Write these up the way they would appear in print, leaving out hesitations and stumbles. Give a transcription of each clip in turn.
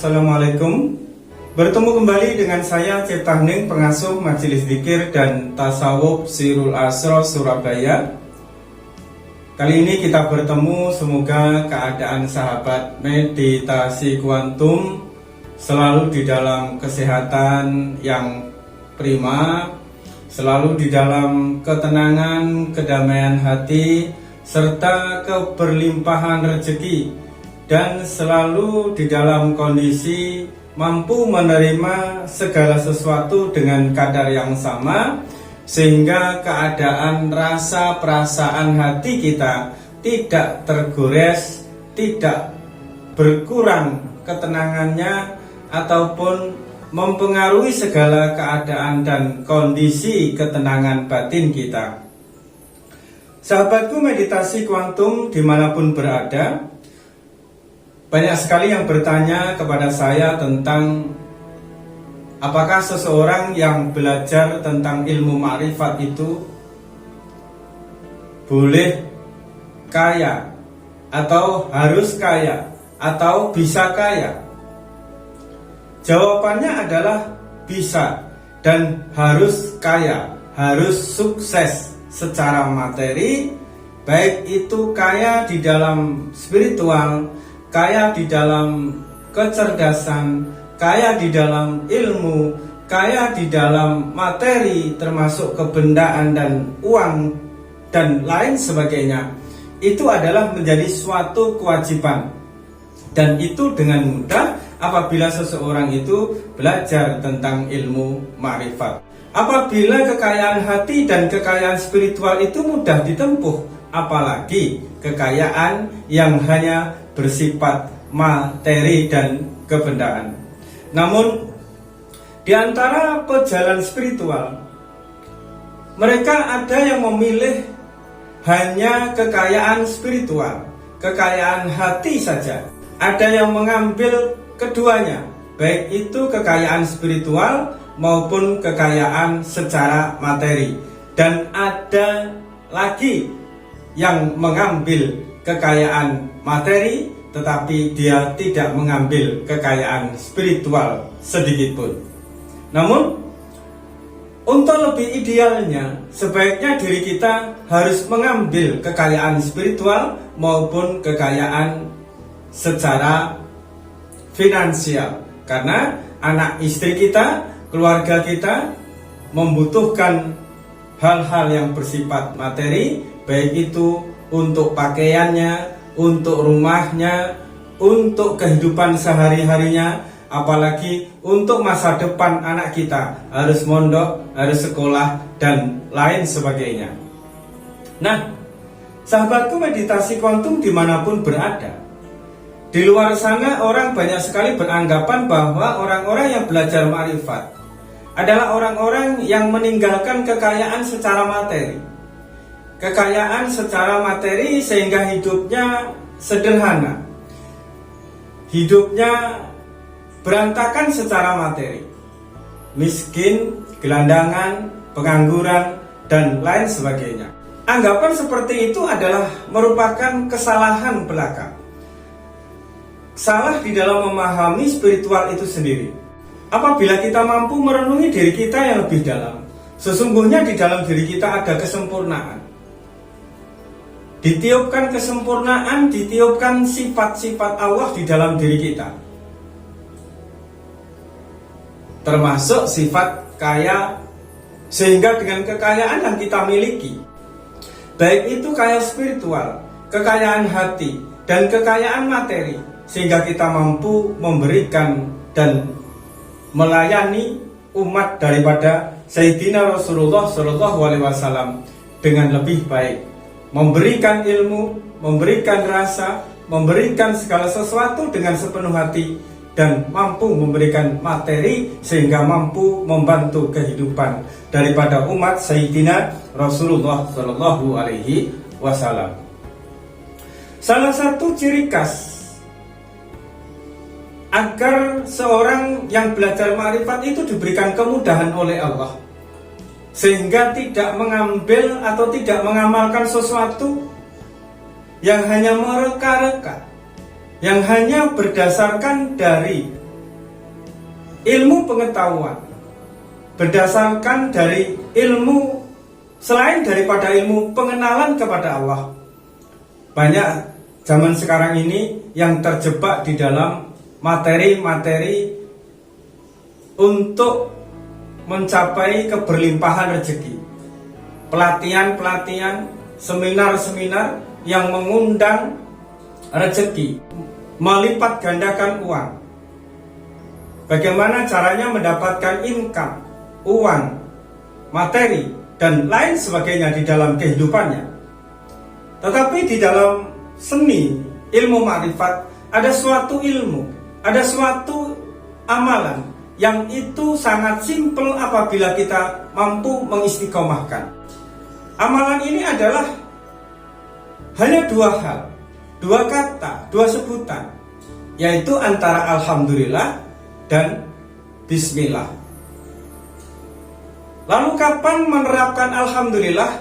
Assalamualaikum. Bertemu kembali dengan saya Cipta Hening, pengasuh Majelis Dzikir dan Tasawuf Sirul Asro Surabaya. Kali ini kita bertemu, semoga keadaan sahabat meditasi kuantum selalu di dalam kesehatan yang prima, selalu di dalam ketenangan, kedamaian hati, serta keberlimpahan rezeki, dan selalu di dalam kondisi mampu menerima segala sesuatu dengan kadar yang sama, sehingga keadaan rasa perasaan hati kita tidak tergores, tidak berkurang ketenangannya, ataupun mempengaruhi segala keadaan dan kondisi ketenangan batin kita. Sahabatku meditasi kuantum dimanapun berada, banyak sekali yang bertanya kepada saya tentang apakah seseorang yang belajar tentang ilmu ma'rifat itu boleh kaya, atau harus kaya, atau bisa kaya. Jawabannya adalah bisa dan harus kaya, harus sukses secara materi, baik itu kaya di dalam spiritual, kaya di dalam kecerdasan, kaya di dalam ilmu, kaya di dalam materi termasuk kebendaan dan uang dan lain sebagainya. Itu adalah menjadi suatu kewajiban, dan itu dengan mudah apabila seseorang itu belajar tentang ilmu ma'rifat. Apabila kekayaan hati dan kekayaan spiritual itu mudah ditempuh, apalagi kekayaan yang hanya bersifat materi dan kebendaan. Namun di antara pejalan spiritual, mereka ada yang memilih hanya kekayaan spiritual, kekayaan hati saja. Ada yang mengambil keduanya, baik itu kekayaan spiritual maupun kekayaan secara materi. Dan ada lagi yang mengambil kekayaan materi, tetapi dia tidak mengambil kekayaan spiritual sedikitpun. Namun, untuk lebih idealnya, sebaiknya diri kita harus mengambil kekayaan spiritual maupun kekayaan secara finansial. Karena anak istri kita, keluarga kita membutuhkan hal-hal yang bersifat materi, baik itu untuk pakaiannya, untuk rumahnya, untuk kehidupan sehari-harinya, apalagi untuk masa depan anak kita, harus mondok, harus sekolah, dan lain sebagainya. Nah, sahabatku meditasi kuantum dimanapun berada, di luar sana orang banyak sekali beranggapan bahwa orang-orang yang belajar ma'rifat adalah orang-orang yang meninggalkan kekayaan secara materi. Kekayaan secara materi sehingga hidupnya sederhana, hidupnya berantakan secara materi, miskin, gelandangan, pengangguran, dan lain sebagainya. Anggapan seperti itu adalah merupakan kesalahan belaka, salah di dalam memahami spiritual itu sendiri. Apabila kita mampu merenungi diri kita yang lebih dalam, sesungguhnya di dalam diri kita ada kesempurnaan. Ditiupkan kesempurnaan, ditiupkan sifat-sifat Allah di dalam diri kita, termasuk sifat kaya, sehingga dengan kekayaan yang kita miliki, baik itu kaya spiritual, kekayaan hati, dan kekayaan materi, sehingga kita mampu memberikan dan melayani umat daripada Sayyidina Rasulullah SAW dengan lebih baik, memberikan ilmu, memberikan rasa, memberikan segala sesuatu dengan sepenuh hati, dan mampu memberikan materi sehingga mampu membantu kehidupan daripada umat Sayyidina Rasulullah SAW. Salah satu ciri khas agar seorang yang belajar ma'rifat itu diberikan kemudahan oleh Allah, sehingga tidak mengambil atau tidak mengamalkan sesuatu yang hanya mereka-reka, yang hanya berdasarkan dari ilmu pengetahuan, berdasarkan dari ilmu selain daripada ilmu pengenalan kepada Allah. Banyak zaman sekarang ini yang terjebak di dalam materi-materi untuk mencapai keberlimpahan rezeki. Pelatihan-pelatihan, seminar-seminar yang mengundang rezeki, melipat gandakan uang. Bagaimana caranya mendapatkan income, uang, materi, dan lain sebagainya di dalam kehidupannya. Tetapi di dalam seni ilmu makrifat ada suatu ilmu, ada suatu amalan yang itu sangat simpel apabila kita mampu mengistiqomahkan. Amalan ini adalah hanya dua hal, dua kata, dua sebutan, yaitu antara alhamdulillah dan bismillah. Lalu kapan menerapkan alhamdulillah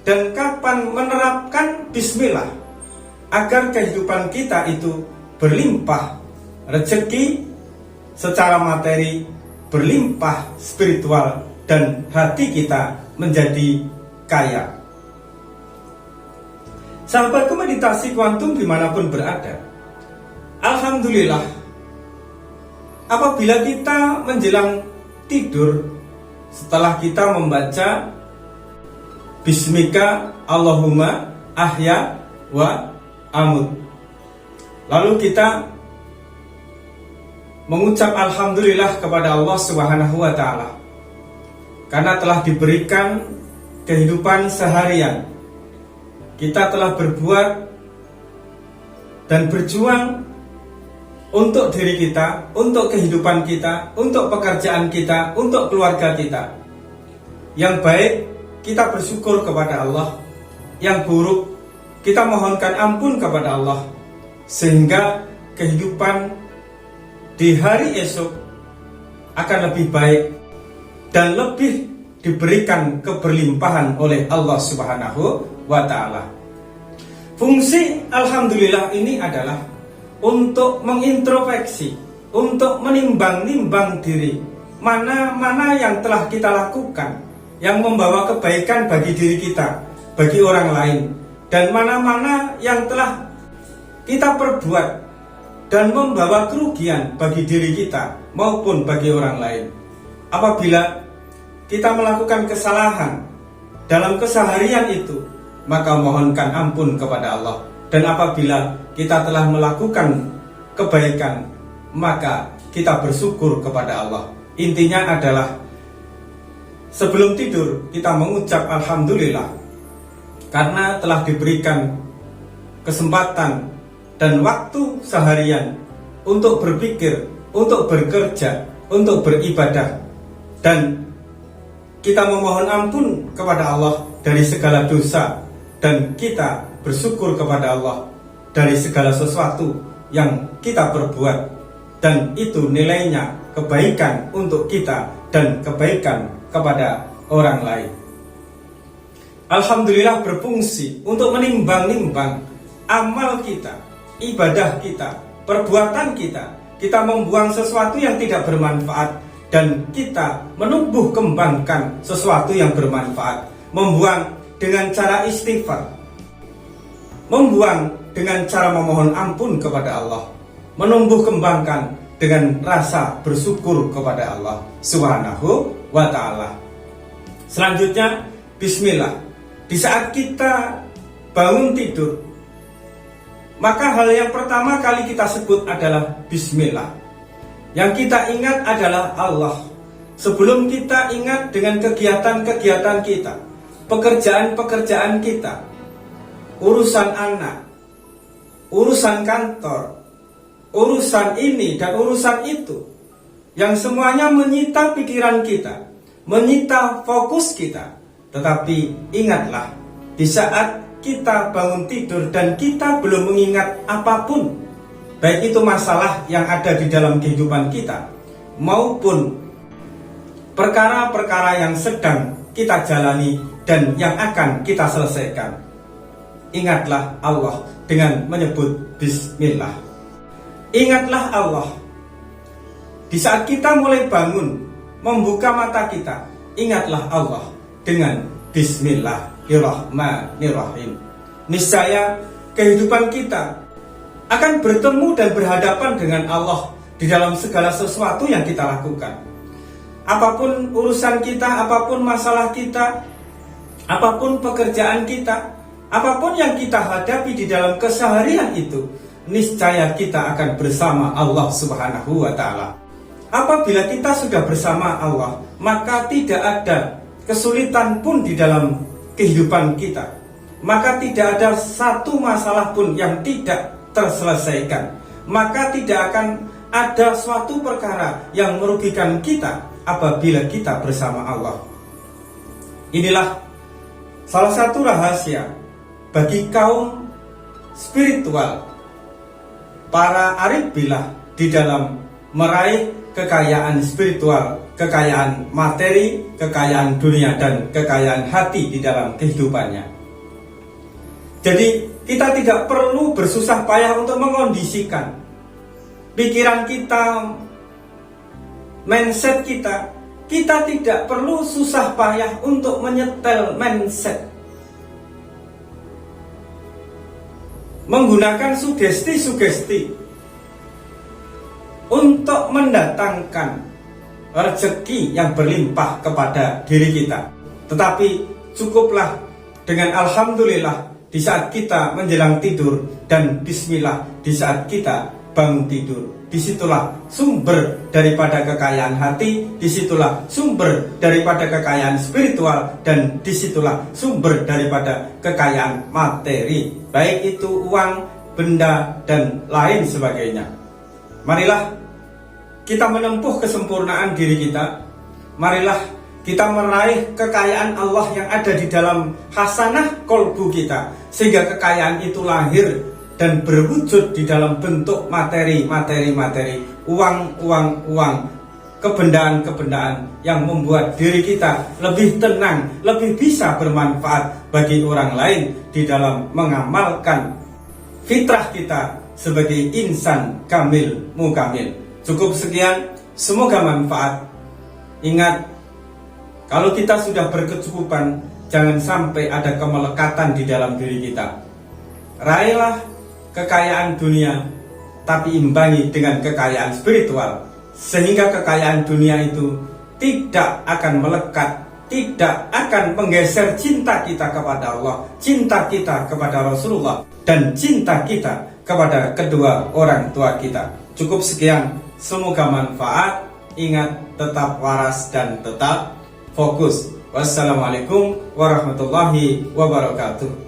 dan kapan menerapkan bismillah agar kehidupan kita itu berlimpah rezeki secara materi, berlimpah spiritual, dan hati kita menjadi kaya. Sahabatku meditasi kuantum dimanapun berada, alhamdulillah, apabila kita menjelang tidur, setelah kita membaca Bismika Allahumma ahya wa amut, lalu kita mengucap alhamdulillah kepada Allah Subhanahu wa taala karena telah diberikan kehidupan seharian. Kita telah berbuat dan berjuang untuk diri kita, untuk kehidupan kita, untuk pekerjaan kita, untuk keluarga kita. Yang baik kita bersyukur kepada Allah, yang buruk kita mohonkan ampun kepada Allah, sehingga kehidupan di hari esok akan lebih baik dan lebih diberikan keberlimpahan oleh Allah Subhanahu wa ta'ala. Fungsi alhamdulillah ini adalah untuk mengintrospeksi, untuk menimbang-nimbang diri, mana-mana yang telah kita lakukan yang membawa kebaikan bagi diri kita, bagi orang lain, dan mana-mana yang telah kita perbuat dan membawa kerugian bagi diri kita maupun bagi orang lain. Apabila kita melakukan kesalahan dalam keseharian itu, maka mohonkan ampun kepada Allah. Dan apabila kita telah melakukan kebaikan, maka kita bersyukur kepada Allah. Intinya adalah sebelum tidur kita mengucap alhamdulillah karena telah diberikan kesempatan dan waktu seharian untuk berpikir, untuk bekerja, untuk beribadah, dan kita memohon ampun kepada Allah dari segala dosa, dan kita bersyukur kepada Allah dari segala sesuatu yang kita perbuat, dan itu nilainya kebaikan untuk kita dan kebaikan kepada orang lain. Alhamdulillah berfungsi untuk menimbang-nimbang amal kita, ibadah kita, perbuatan kita. Kita membuang sesuatu yang tidak bermanfaat dan kita menumbuh kembangkan sesuatu yang bermanfaat. Membuang dengan cara istighfar, membuang dengan cara memohon ampun kepada Allah, menumbuh kembangkan dengan rasa bersyukur kepada Allah Subhanahu wa ta'ala. Selanjutnya bismillah. Di saat kita bangun tidur, maka hal yang pertama kali kita sebut adalah bismillah. Yang kita ingat adalah Allah. Sebelum kita ingat dengan kegiatan-kegiatan kita, pekerjaan-pekerjaan kita, urusan anak, urusan kantor, urusan ini dan urusan itu, yang semuanya menyita pikiran kita, menyita fokus kita. Tetapi ingatlah, di saat kita bangun tidur dan kita belum mengingat apapun, baik itu masalah yang ada di dalam kehidupan kita maupun perkara-perkara yang sedang kita jalani dan yang akan kita selesaikan, ingatlah Allah dengan menyebut bismillah. Ingatlah Allah. Di saat kita mulai bangun, membuka mata kita, ingatlah Allah dengan Bismillahirrahmanirrahim. Niscaya kehidupan kita akan bertemu dan berhadapan dengan Allah di dalam segala sesuatu yang kita lakukan. Apapun urusan kita, apapun masalah kita, apapun pekerjaan kita, apapun yang kita hadapi di dalam keseharian itu, niscaya kita akan bersama Allah Subhanahu wa Ta'ala. Apabila kita sudah bersama Allah, maka tidak ada kesulitan pun di dalam kehidupan kita. Maka tidak ada satu masalah pun yang tidak terselesaikan. Maka tidak akan ada suatu perkara yang merugikan kita apabila kita bersama Allah. Inilah salah satu rahasia bagi kaum spiritual, para arif billah, di dalam meraih kekayaan spiritual, kekayaan materi, kekayaan dunia, dan kekayaan hati di dalam kehidupannya. Jadi kita tidak perlu bersusah payah untuk mengondisikan pikiran kita, mindset kita. Kita tidak perlu susah payah untuk menyetel mindset, menggunakan sugesti-sugesti untuk mendatangkan rezeki yang berlimpah kepada diri kita. Tetapi cukuplah dengan alhamdulillah di saat kita menjelang tidur dan bismillah di saat kita bangun tidur. Disitulah sumber daripada kekayaan hati, disitulah sumber daripada kekayaan spiritual, dan disitulah sumber daripada kekayaan materi, baik itu uang, benda, dan lain sebagainya. Marilah kita menempuh kesempurnaan diri kita. Marilah kita meraih kekayaan Allah yang ada di dalam hasanah kolbu kita, sehingga kekayaan itu lahir dan berwujud di dalam bentuk materi, uang, kebendaan yang membuat diri kita lebih tenang, lebih bisa bermanfaat bagi orang lain di dalam mengamalkan fitrah kita sebagai insan kamil mukamil. Cukup sekian, semoga manfaat. Ingat, kalau kita sudah berkecukupan, jangan sampai ada kemelekatan di dalam diri kita. Raihlah kekayaan dunia, tapi imbangi dengan kekayaan spiritual, sehingga kekayaan dunia itu tidak akan melekat, tidak akan menggeser cinta kita kepada Allah, cinta kita kepada Rasulullah, dan cinta kita kepada kedua orang tua kita. Cukup sekian, semoga manfaat. Ingat, tetap waras dan tetap fokus. Wassalamualaikum warahmatullahi wabarakatuh.